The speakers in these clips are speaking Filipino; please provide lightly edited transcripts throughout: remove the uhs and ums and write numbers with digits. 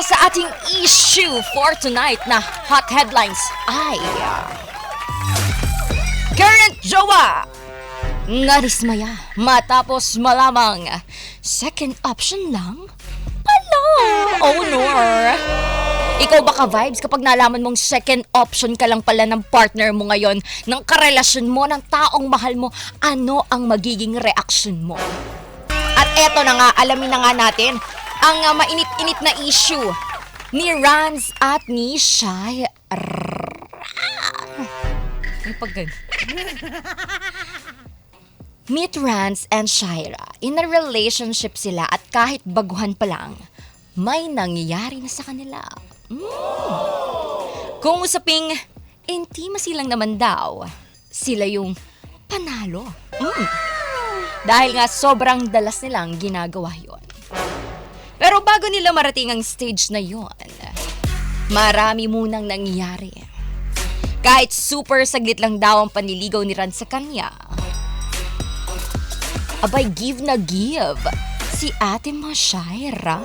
sa ating issue for tonight na hot headlines ay current jowa nadismaya matapos malamang second option lang pala. Oh no. Ikaw ba ka-vibes kapag nalaman mong second option ka lang pala ng partner mo ngayon, ng karelasyon mo, ng taong mahal mo, ano ang magiging reaction mo? At eto na nga, alamin na nga natin ang mainit-init na issue ni Rans at ni Shai. May paggan. Meet Rans and Shaira. In a relationship sila at kahit baguhan pa lang, may nangyayari na sa kanila. Kung usaping intimacy lang naman daw, sila yung panalo. Dahil nga sobrang dalas nilang ginagawa yon. Pero bago nila marating ang stage na yon, marami munang nangyayari. Kahit super saglit lang daw ang panliligaw ni Ran sa kanya, abay give na give si ate mo Shaira.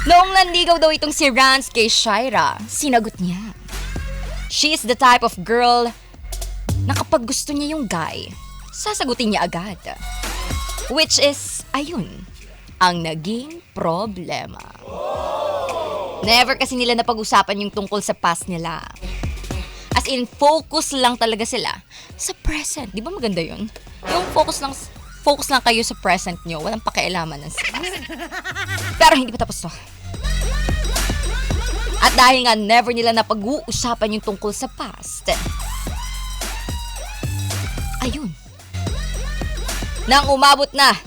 Noong nanligaw daw itong si Rans kay Shaira, sinagot niya. She is the type of girl na kapag gusto niya yung guy, sasagutin niya agad. Which is, ayun, ang naging problema. Never kasi nila napag-usapan yung tungkol sa past nila. As in, focus lang talaga sila sa present. Di ba maganda yun? Yung focus lang kayo sa present nyo. Walang pakialaman ng past. Pero hindi pa tapos to. At dahil nga never nila napag-uusapan yung tungkol sa past, ayun, nang umabot na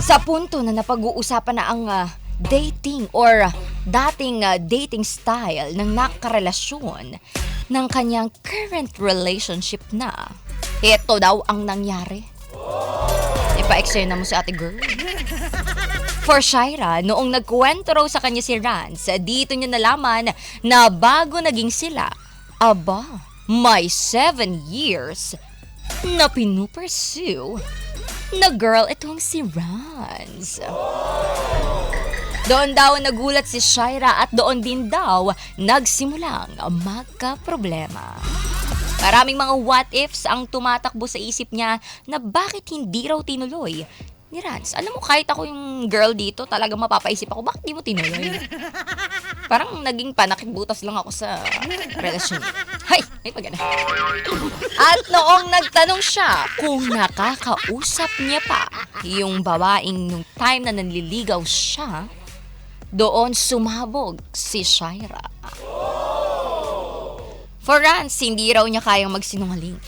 sa punto na napag-uusapan na ang dating or dating dating style ng nakarelasyon ng kanyang current relationship na. Ito daw ang nangyari. Ipa-eksena mo si ate girl. For Shaira, noong nagkwento raw sa kanya si Rans, dito niya nalaman na bago naging sila, aba, may 7 years na pinupursue na girl itong si Rans. Doon daw nagulat si Shaira at doon din daw nagsimulang magka-problema. Maraming mga what ifs ang tumatakbo sa isip niya na bakit hindi raw tinuloy ni Rans. Alam mo, kahit ako yung girl dito, talagang mapapaisip ako, bakit di mo tinuloy? Parang naging panakitbutas lang ako sa relasyon. Hay, may pagana. At noong nagtanong siya kung nakakausap niya pa yung babaeng nung time na nanliligaw siya, doon sumabog si Shaira. For Rans, hindi raw niya kayang magsinungaling.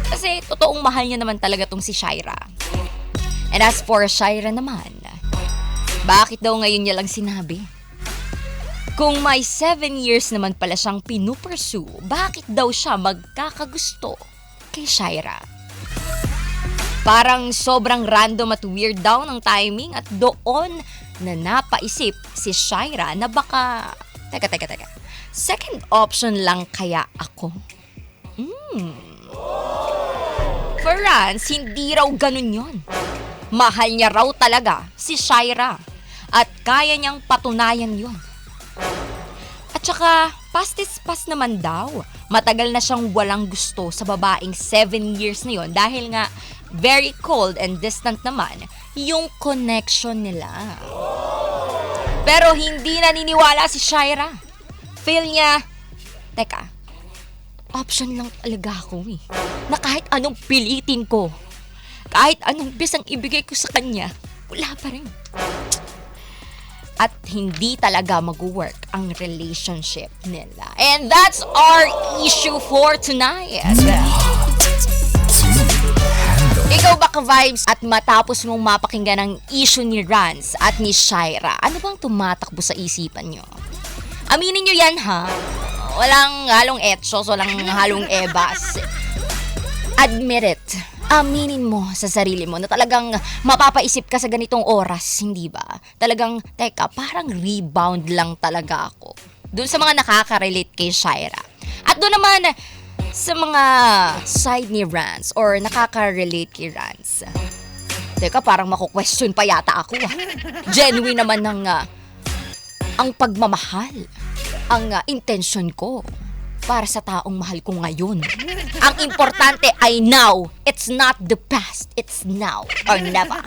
Kasi totoong mahal niya naman talaga tong si Shaira. And as for Shaira naman, bakit daw ngayon niya lang sinabi? Kung may 7 years naman pala siyang pinupursue, bakit daw siya magkakagusto kay Shaira? Parang sobrang random at weird daw ng timing at doon na napaisip si Shaira na baka, teka, second option lang kaya ako? For Rans, hindi raw ganun yon. Mahal niya raw talaga si Shaira at kaya niyang patunayan yon. At saka, past is past naman daw. Matagal na siyang walang gusto sa babaeng 7 years na yon dahil nga very cold and distant naman yung connection nila. Pero hindi naniniwala si Shaira. Feel niya, teka, option lang talaga ako eh. Na kahit anong pilitin ko, kahit anong bisang ibigay ko sa kanya, wala pa rin. At hindi talaga mag-work ang relationship nila. And that's our issue for tonight. Ikaw ba ka-vibes at matapos mong mapakinggan ang issue ni Rans at ni Shaira, ano bang tumatakbo sa isipan nyo? Aminin nyo yan ha. Walang halong etsos, walang halong ebas. Admit it. Aminin mo sa sarili mo na talagang mapapaisip ka sa ganitong oras, hindi ba? Talagang, teka, parang rebound lang talaga ako. Doon sa mga nakaka-relate kay Shaira. At doon naman sa mga side ni Rans or nakaka-relate kay Rans. Teka, parang mako-question pa yata ako ah. Genuine naman ang pagmamahal, ang intensyon ko para sa taong mahal ko ngayon. Ang importante ay now. It's not the past. It's now or never.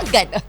Gano'n.